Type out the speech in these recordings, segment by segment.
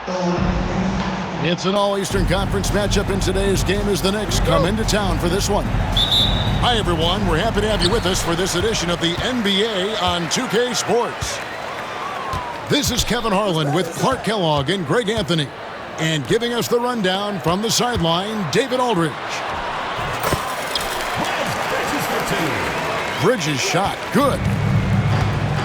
It's an all-Eastern Conference matchup in today's game as the Knicks come into town for this one. Hi, everyone. We're happy to have you with us for this edition of the NBA on 2K Sports. This is Kevin Harlan with Clark Kellogg and Greg Anthony. And giving us the rundown from the sideline, David Aldridge. Bridges shot. Good.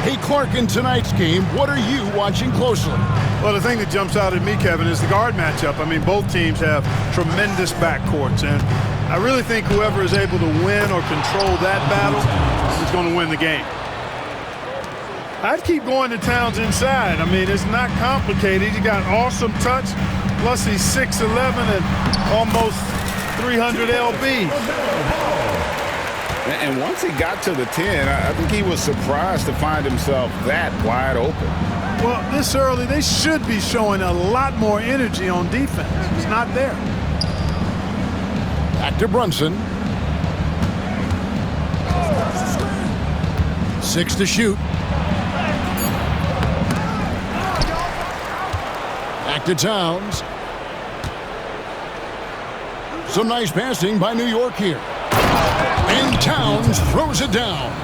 Hey, Clark, in tonight's game, what are you watching closely? Well, the thing that jumps out at me, Kevin, is the guard matchup. I mean, both teams have tremendous backcourts, and I really think whoever is able to win or control that battle is going to win the game. I'd keep going to Towns inside. I mean, it's not complicated. He got awesome touch, plus he's 6'11" and almost 300 lb. And once he got to the 10, I think he was surprised to find himself that wide open. Well, this early, they should be showing a lot more energy on defense. It's not there. Back to Brunson. 6 to shoot. Back to Towns. Some nice passing by New York here. And Towns throws it down.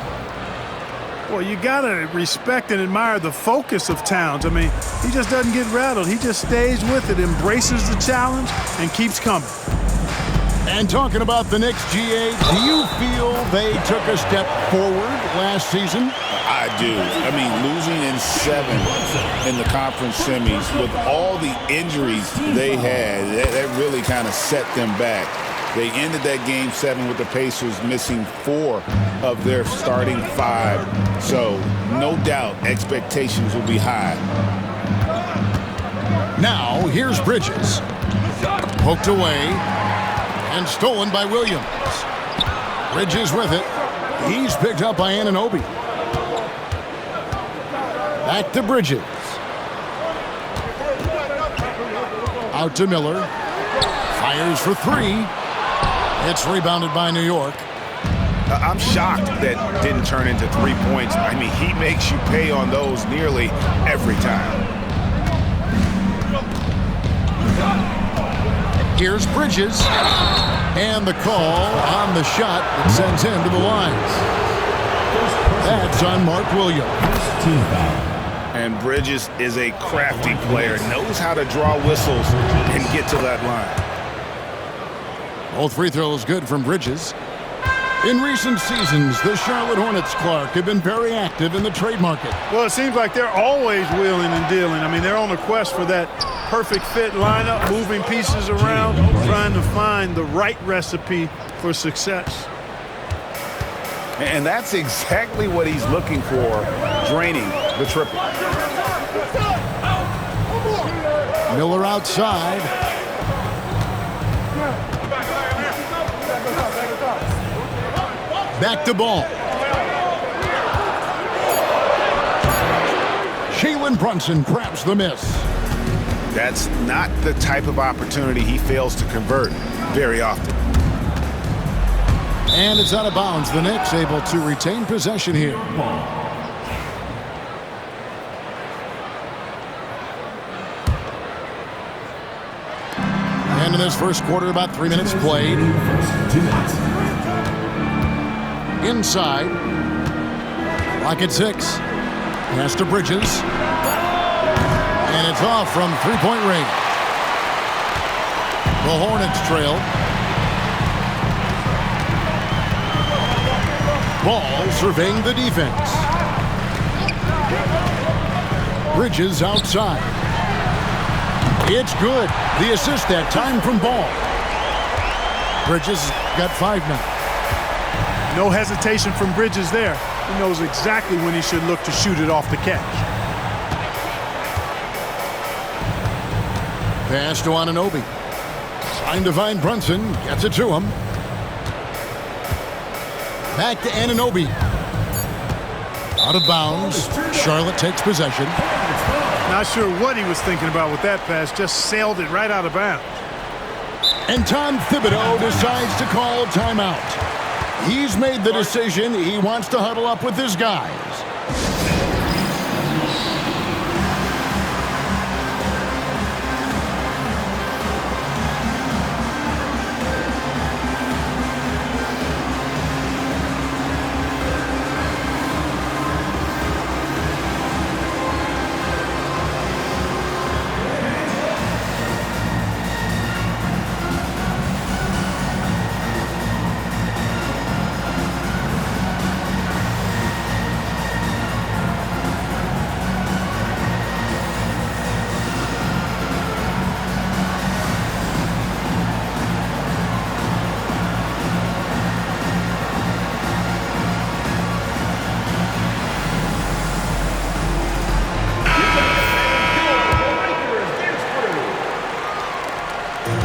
Well, you got to respect and admire the focus of Towns. I mean, he just doesn't get rattled. He just stays with it, embraces the challenge, and keeps coming. And talking about the Knicks, GA, do you feel they took a step forward last season? I do. I mean, losing in 7 in the conference semis with all the injuries they had, that really kind of set them back. They ended that game 7 with the Pacers missing 4 of their starting 5. So, no doubt, expectations will be high. Now, here's Bridges. Poked away and stolen by Williams. Bridges with it. He's picked up by Anunoby. Back to Bridges. Out to Miller. Fires for 3. It's rebounded by New York. I'm shocked that didn't turn into 3 points. I mean, he makes you pay on those nearly every time. Here's Bridges. And the call on the shot that sends him to the lines. That's on Mark Williams. And Bridges is a crafty player, knows how to draw whistles and get to that line. Both free throws good from Bridges. In recent seasons, the Charlotte Hornets, Clark, have been very active in the trade market. Well, it seems like they're always wheeling and dealing. I mean, they're on a quest for that perfect fit lineup, moving pieces around, trying to find the right recipe for success. And that's exactly what he's looking for, draining the triple. Miller outside. Back to ball. Jalen Brunson grabs the miss. That's not the type of opportunity he fails to convert very often. And it's out of bounds. The Knicks able to retain possession here. And in this first quarter, about 3 minutes played. Inside. Lock at 6. Pass to Bridges. And it's off from three-point range. The Hornets trail. Ball surveying the defense. Bridges outside. It's good. The assist that time from Ball. Bridges got 5 now. No hesitation from Bridges there. He knows exactly when he should look to shoot it off the catch. Pass to Anunoby. Trying to find Brunson. Gets it to him. Back to Anunoby. Out of bounds. Charlotte takes possession. Not sure what he was thinking about with that pass. Just sailed it right out of bounds. And Tom Thibodeau decides to call timeout. He's made the decision. He wants to huddle up with his guys.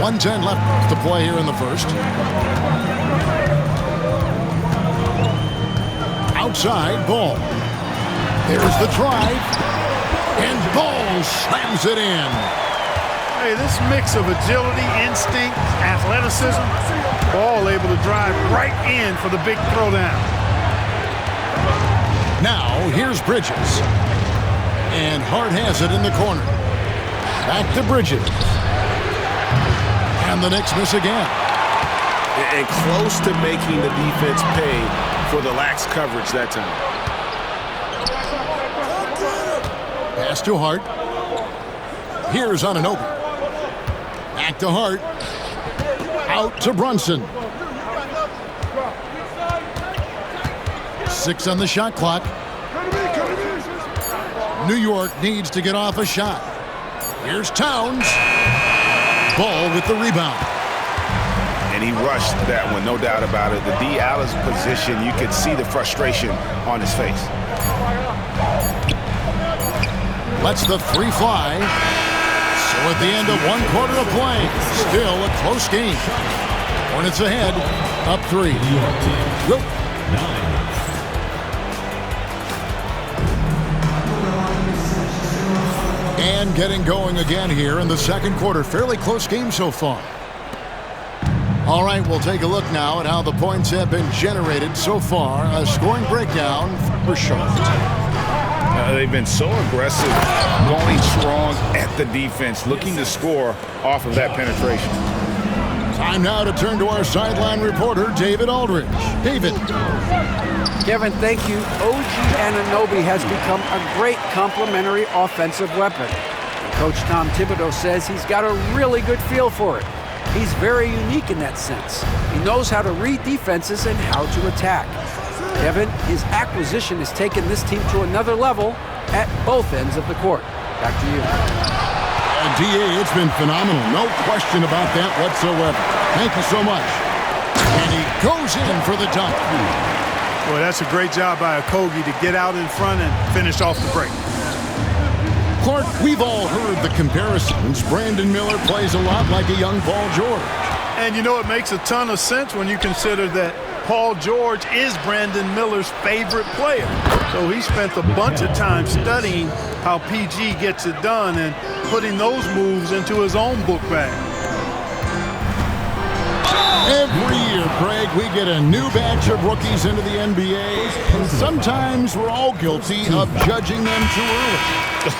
1:10 left to play here in the first. Outside, Ball. There's the drive. And Ball slams it in. Hey, this mix of agility, instinct, athleticism, Ball able to drive right in for the big throwdown. Now, here's Bridges. And Hart has it in the corner. Back to Bridges. And the Knicks miss again. And close to making the defense pay for the lax coverage that time. Pass to Hart. Here's Anunoby. Back to Hart. Out to Brunson. 6 on the shot clock. New York needs to get off a shot. Here's Towns. Ball with the rebound. And he rushed that one, no doubt about it. The D. Allen's position, you could see the frustration on his face. Lets the three fly. So at the end of 1 quarter of play, still a close game. Hornets ahead, up 3. Wilt. And getting going again here in the second quarter. Fairly close game so far. All right, we'll take a look now at how the points have been generated so far. A scoring breakdown for Charlotte. They've been so aggressive, going strong at the defense, looking to score off of that penetration. Time now to turn to our sideline reporter, David Aldridge. David. Kevin, thank you. OG Anunoby has become a great complementary offensive weapon. Coach Tom Thibodeau says he's got a really good feel for it. He's very unique in that sense. He knows how to read defenses and how to attack. Kevin, his acquisition has taken this team to another level at both ends of the court. Back to you. D.A., it's been phenomenal. No question about that whatsoever. Thank you so much. And he goes in for the dunk. Boy, that's a great job by Okogie to get out in front and finish off the break. Clark, we've all heard the comparisons. Brandon Miller plays a lot like a young Paul George. And you know, it makes a ton of sense when you consider that Paul George is Brandon Miller's favorite player. So he spent a bunch of time studying how PG gets it done and putting those moves into his own book bag. Every year, Craig, we get a new batch of rookies into the NBA, and sometimes we're all guilty of judging them too early.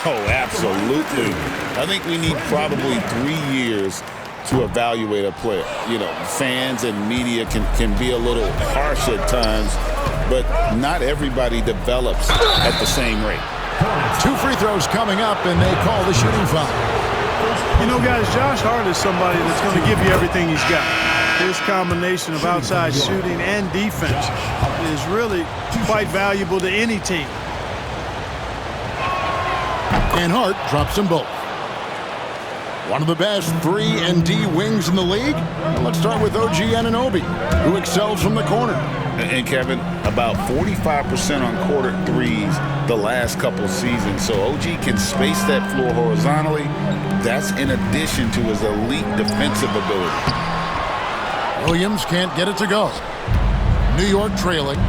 Oh, absolutely. I think we need probably 3 years to evaluate a player. You know, fans and media can be a little harsh at times, but not everybody develops at the same rate. 2 free throws coming up, and they call the shooting foul. You know, guys, Josh Hart is somebody that's going to give you everything he's got. His combination of outside shooting and defense is really quite valuable to any team. And Hart drops them both. One of the best 3 and D wings in the league. Let's start with OG Anunoby, who excels from the corner. And Kevin, about 45% on quarter threes the last couple seasons. So OG can space that floor horizontally. That's in addition to his elite defensive ability. Williams can't get it to go. New York trailing.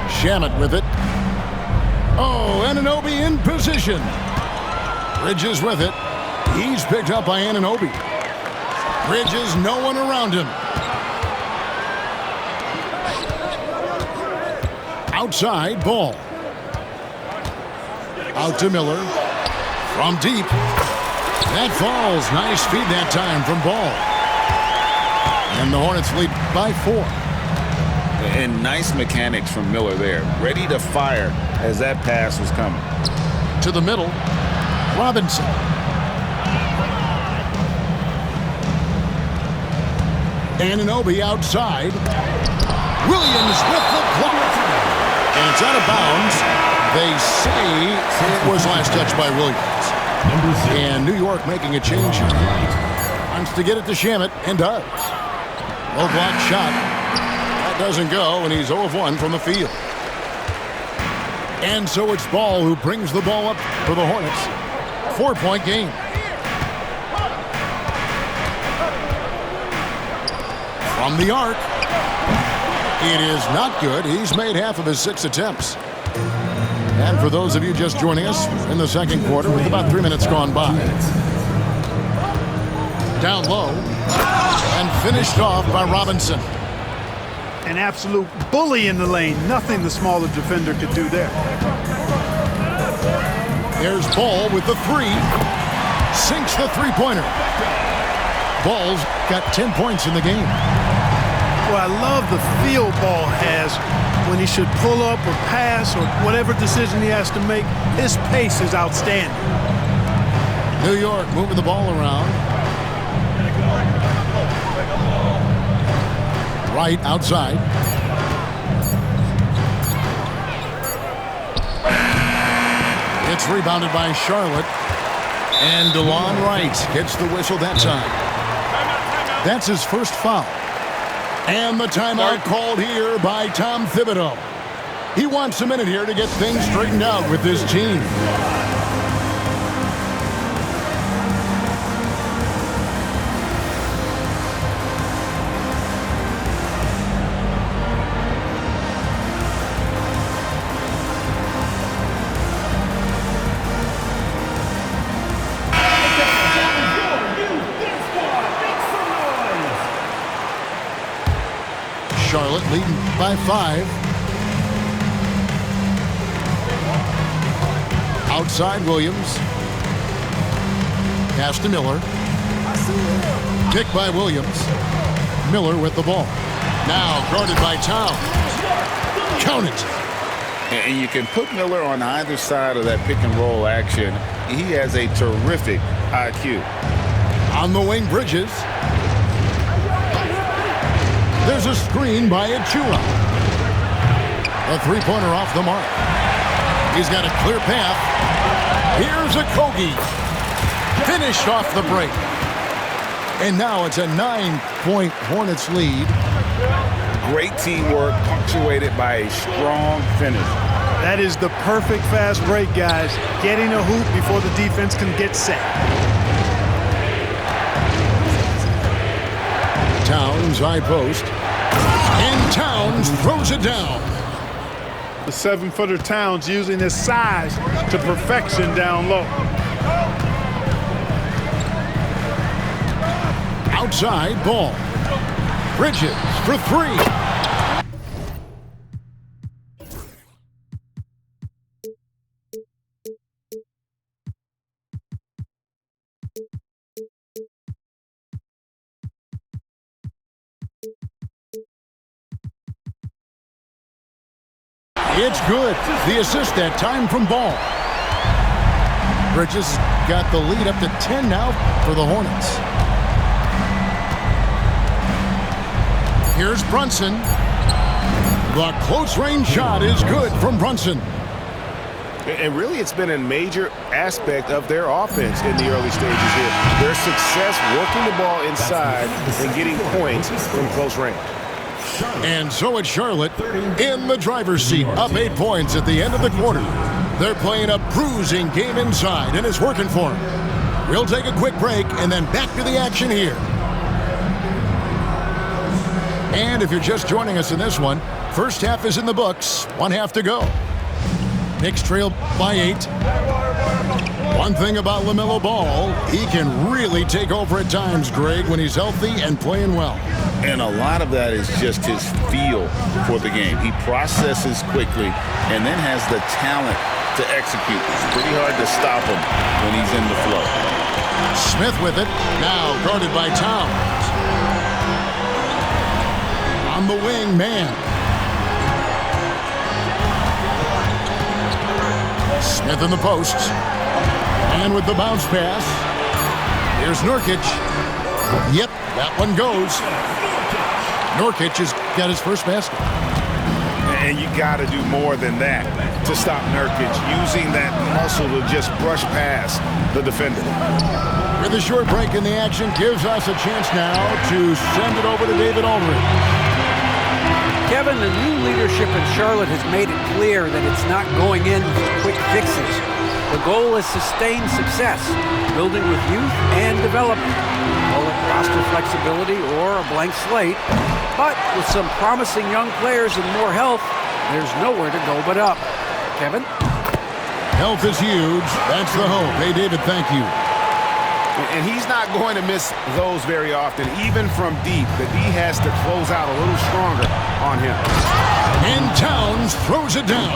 Shamet with it. Oh, Anunoby in position. Bridges with it. He's picked up by Anunoby. Bridges, no one around him. Outside, Ball. Out to Miller. From deep. That falls. Nice feed that time from Ball. And the Hornets lead by 4. And nice mechanics from Miller there. Ready to fire as that pass was coming. To the middle. Robinson. Anunoby outside. Williams with the block. And it's out of bounds. They say it was last touched by Williams. And New York making a change here. Wants to get it to Shamet, and does. Low block shot. That doesn't go, and he's 0 of 1 from the field. And so it's Ball who brings the ball up for the Hornets. 4-point game. From the arc. It is not good. He's made half of his 6 attempts. And for those of you just joining us in the second quarter, with about 3 minutes gone by. Down low. And finished off by Robinson. An absolute bully in the lane. Nothing the smaller defender could do there. There's Ball with the 3. Sinks the three-pointer. Ball's got 10 points in the game. Well, I love the feel Ball has when he should pull up or pass or whatever decision he has to make. His pace is outstanding. New York moving the ball around. Right outside. It's rebounded by Charlotte. And DeLon Wright gets the whistle that time. That's his first foul. And the timeout called here by Tom Thibodeau. He wants a minute here to get things straightened out with this team. Charlotte leading by 5. Outside Williams. Pass to Miller. Pick by Williams. Miller with the ball. Now guarded by Towns. Count it. And you can put Miller on either side of that pick and roll action. He has a terrific IQ. On the wing, Bridges. There's a screen by Achua. A three-pointer off the mark. He's got a clear path. Here's a Kogi. Finished off the break. And now it's a 9-point Hornets lead. Great teamwork punctuated by a strong finish. That is the perfect fast break, guys. Getting a hoop before the defense can get set. Towns high post. And Towns throws it down. The 7-footer Towns using his size to perfection down low. Outside Ball. Bridges for 3. It's good. The assist that time from Ball. Bridges got the lead up to 10 now for the Hornets. Here's Brunson. The close-range shot is good from Brunson. And really, it's been a major aspect of their offense in the early stages here. Their success working the ball inside and getting points from close range. And so it's Charlotte in the driver's seat, up 8 points at the end of the quarter. They're playing a bruising game inside, and it's working for them. We'll take a quick break and then back to the action here. And if you're just joining us in this one, first half is in the books, 1 half to go. Knicks trail by 8. One thing about LaMelo Ball, he can really take over at times, Greg, when he's healthy and playing well. And a lot of that is just his feel for the game. He processes quickly and then has the talent to execute. It's pretty hard to stop him when he's in the flow. Smith with it, now guarded by Towns. On the wing, man. Smith in the posts. And with the bounce pass, here's Nurkic. Yep, that one goes. Nurkic has got his first basket. And you got to do more than that to stop Nurkic, using that muscle to just brush past the defender. With a short break in the action, gives us a chance now to send it over to David Aldridge. Kevin, the new leadership in Charlotte has made it clear that it's not going in for quick fixes. The goal is sustained success, building with youth and development. Call it roster flexibility or a blank slate. But with some promising young players and more health, there's nowhere to go but up. Kevin? Health is huge. That's the hope. Hey, David, thank you. And he's not going to miss those very often, even from deep. The D has to close out a little stronger on him. And Towns throws it down.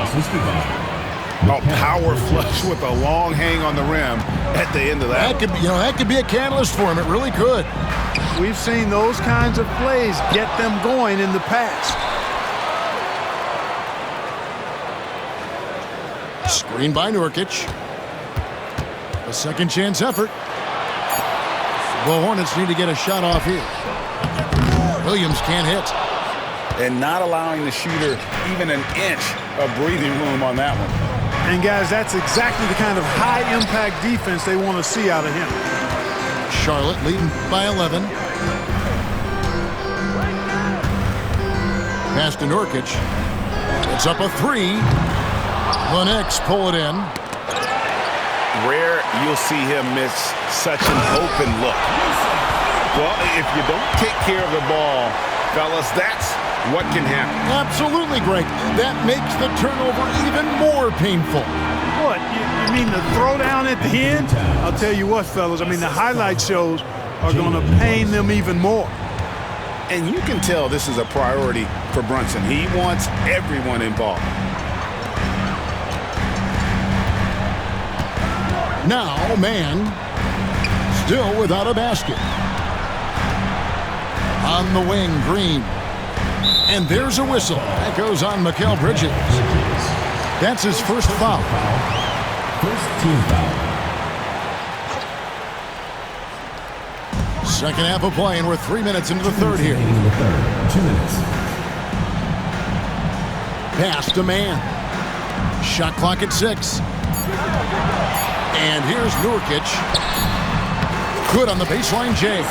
A power flush with a long hang on the rim at the end of that. That could be a catalyst for him. It really could. We've seen those kinds of plays get them going in the past. Screen by Nurkic. A second chance effort. The Hornets need to get a shot off here. Williams can't hit. And not allowing the shooter even an inch of breathing room on that one. And guys, that's exactly the kind of high-impact defense they want to see out of him. Charlotte leading by 11. Pass to Nurkic. It's up a three. The Knicks pull it in. Rare you'll see him miss such an open look. Well, if you don't take care of the ball, fellas, that's what can happen. Absolutely, Greg. That makes the turnover even more painful. What, you mean the throwdown at the end? I'll tell you what, fellas, I mean, the highlight shows are going to pain them even more. And you can tell this is a priority for Brunson. He wants everyone involved. Now, man, still without a basket. On the wing, Green. And there's a whistle. That goes on Mikal Bridges. That's his first foul. First team foul. Second half of play, and we're 3 minutes into the third here. 2 minutes. Pass to man. Shot clock at 6. And here's Nurkic. Good on the baseline, Jay.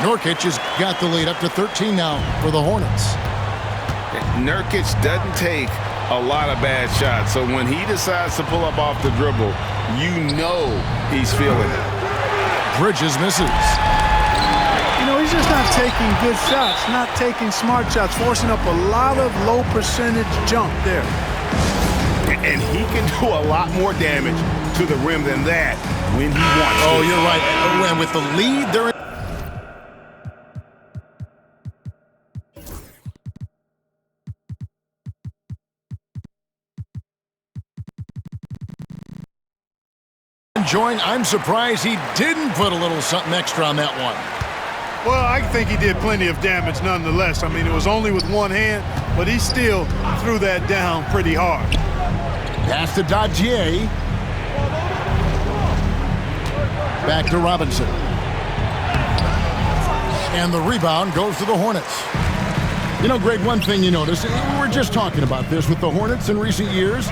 Nurkic has got the lead up to 13 now for the Hornets. Nurkic doesn't take a lot of bad shots, so when he decides to pull up off the dribble, you know he's feeling it. Bridges misses. You know, he's just not taking good shots, not taking smart shots, forcing up a lot of low percentage jump there. And he can do a lot more damage to the rim than that when he wants to. Oh, you're right. And with the lead, they're enjoying. I'm surprised he didn't put a little something extra on that one. Well, I think he did plenty of damage nonetheless. I mean, it was only with one hand, but he still threw that down pretty hard. Pass to Dadier. Back to Robinson. And the rebound goes to the Hornets. You know, Greg, one thing you notice, we were just talking about this with the Hornets in recent years,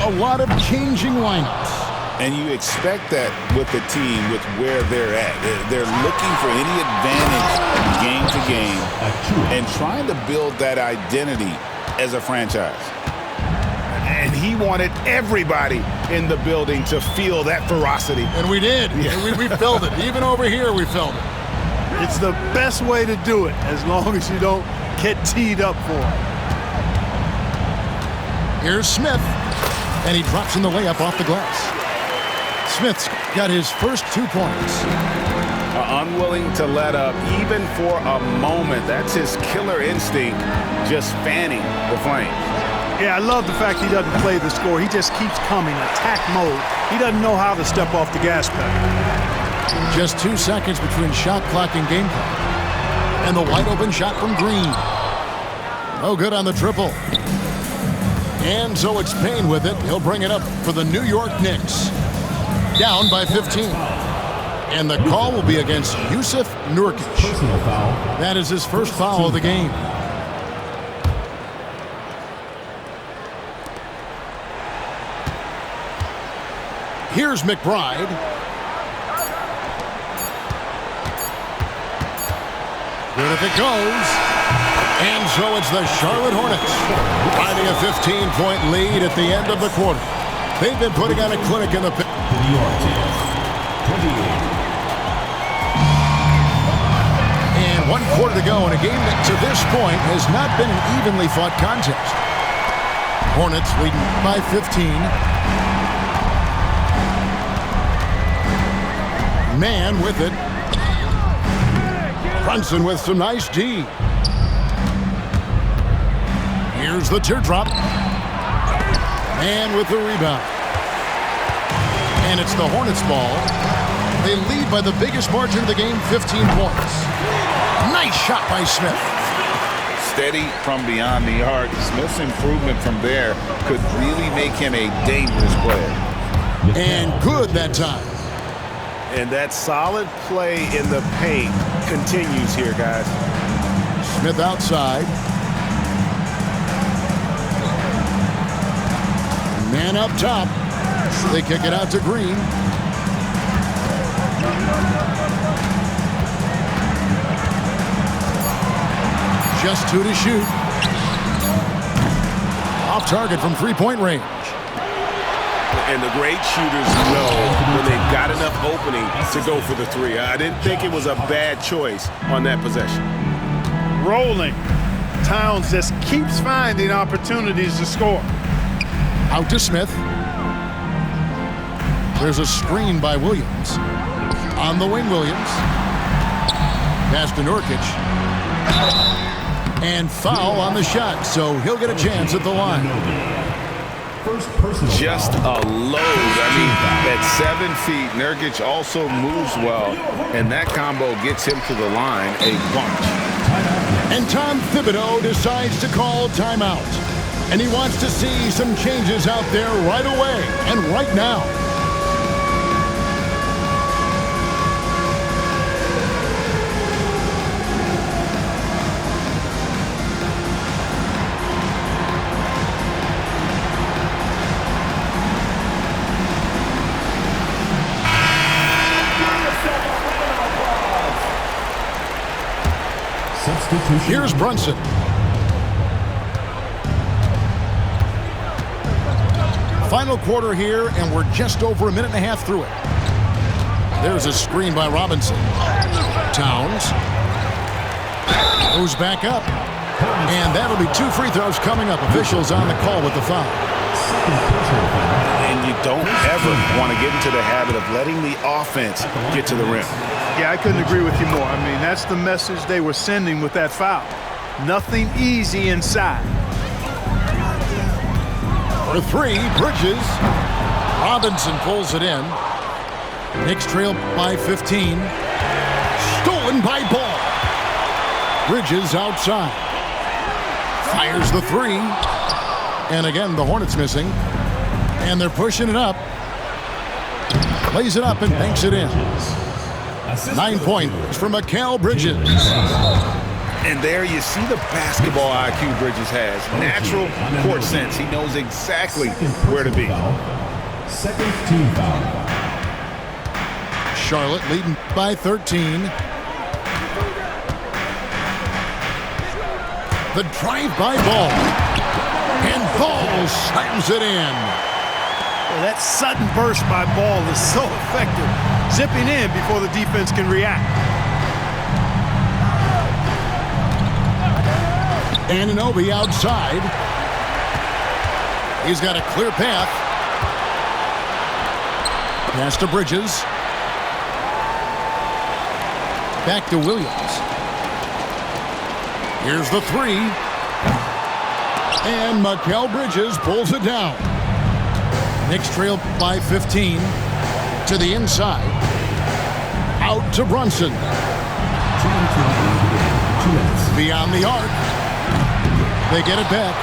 a lot of changing lineups. And you expect that with the team, with where they're at. They're looking for any advantage game to game and trying to build that identity as a franchise. And he wanted everybody in the building to feel that ferocity. And we did. Yeah. We felt it. Even over here, we felt it. It's the best way to do it, as long as you don't get teed up for it. Here's Smith, and he drops in the layup off the glass. Smith's got his first 2 points. Unwilling to let up even for a moment. That's his killer instinct, just fanning the flames. Yeah, I love the fact he doesn't play the score. He just keeps coming, attack mode. He doesn't know how to step off the gas pedal. Just 2 seconds between shot clock and game clock. And the wide open shot from Green. No good on the triple. And so it's Payne with it. He'll bring it up for the New York Knicks. Down by 15. And the call will be against Yusuf Nurkic. Personal foul. That is his first foul of the game. Here's McBride. Good if it goes. And so it's the Charlotte Hornets finding a 15-point lead at the end of the quarter. They've been putting on a clinic in the The New York Knicks, 28. And 1 quarter to go in a game that to this point has not been an evenly fought contest. Hornets leading by 15. Man with it. Brunson with some nice D. Here's the teardrop. Man with the rebound. And it's the Hornets ball. They lead by the biggest margin of the game, 15 points. Nice shot by Smith. Steady from beyond the arc. Smith's improvement from there could really make him a dangerous player. And good that time. And that solid play in the paint continues here, guys. Smith outside. Man up top. They kick it out to Green. Just 2 to shoot. Off target from three-point range. And the great shooters know when they've got enough opening to go for the three. I didn't think it was a bad choice on that possession. Rolling. Towns just keeps finding opportunities to score. Out to Smith. There's a screen by Williams. On the wing, Williams. Pass to Nurkic. And foul on the shot, so he'll get a chance at the line. First personal Just foul. a load. I mean, at 7 feet, Nurkic also moves well, and that combo gets him to the line a bunch. And Tom Thibodeau decides to call timeout. And he wants to see some changes out there right away and right now. Substitution. Here's Brunson. Final quarter here, and we're just over a minute and a half through it. There's a screen by Robinson. Towns moves back up. And that'll be 2 free throws coming up. Officials on the call with the foul. Second personal foul. And you don't ever want to get into the habit of letting the offense get to the rim. Yeah, I couldn't agree with you more. I mean, that's the message they were sending with that foul. Nothing easy inside. For 3, Bridges. Robinson pulls it in. Knicks trail by 15. Stolen by Ball. Bridges outside. Fires the 3. And again, the Hornets missing. And they're pushing it up. Plays it up and banks it in. 9 points for Mikal Bridges. And there you see the basketball IQ Bridges has. Natural court sense. He knows exactly where to be. Second team foul. Charlotte leading by 13. The drive-by Ball. And Ball slams it in. Well, that sudden burst by Ball is so effective. Zipping in before the defense can react. Anunoby outside. He's got a clear path. Pass to Bridges. Back to Williams. Here's the 3. And Mikal Bridges pulls it down. Knicks trail by 15. To the inside. Out to Brunson. 2 minutes. Beyond the arc. They get it back.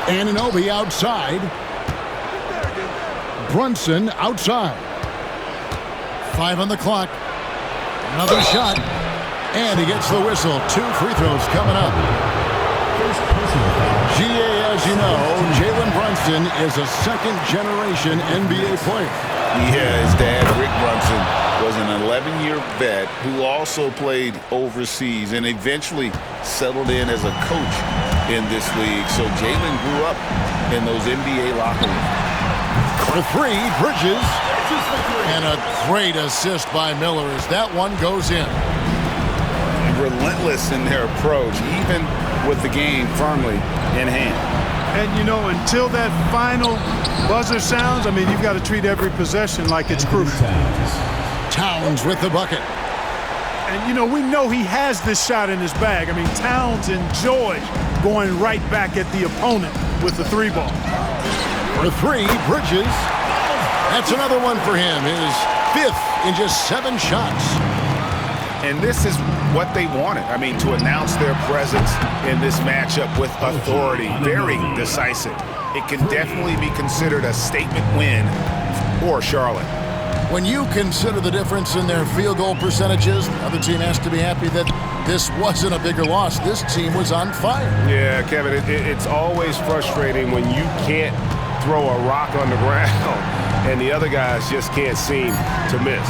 Anunoby outside. Brunson outside. 5 on the clock. Another shot. And he gets the whistle. 2 free throws coming up. First personal foul. GA, as you know, Jalen Brunson is a second-generation NBA player. Yeah, his dad, Rick Brunson, was an 11-year vet who also played overseas and eventually settled in as a coach in this league. So Jalen grew up in those NBA locker rooms. For three, Bridges. And a great assist by Miller as that one goes in. Relentless in their approach, even with the game firmly in hand. And, you know, until that final buzzer sounds, I mean, you've got to treat every possession like it's crucial. Towns with the bucket. And, you know, we know he has this shot in his bag. I mean, Towns enjoys going right back at the opponent with the three ball. For three, Bridges. That's another one for him. His fifth in just 7 shots. And this is what they wanted. I mean, to announce their presence in this matchup with authority, very decisive. It can definitely be considered a statement win for Charlotte. When you consider the difference in their field goal percentages, the other team has to be happy that this wasn't a bigger loss. This team was on fire. Yeah, Kevin, it's always frustrating when you can't throw a rock on the ground and the other guys just can't seem to miss.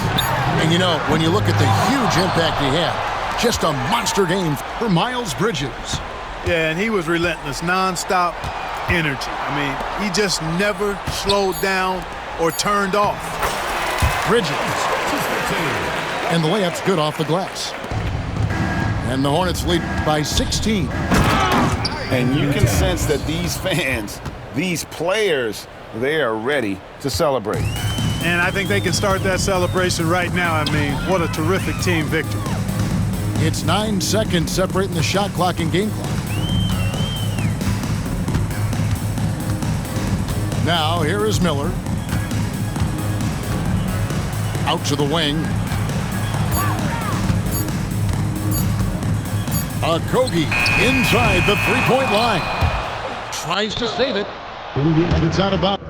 And you know, when you look at the huge impact he had, just a monster game for Miles Bridges. Yeah, and he was relentless, nonstop energy. I mean, he just never slowed down or turned off. Bridges. And the layup's good off the glass. And the Hornets lead by 16. And you can sense that these fans, these players, they are ready to celebrate. And I think they can start that celebration right now. I mean, what a terrific team victory. It's 9 seconds separating the shot clock and game clock. Now, here is Miller. Out to the wing. Okogie inside the three-point line. Tries to save it. And it's out of bounds.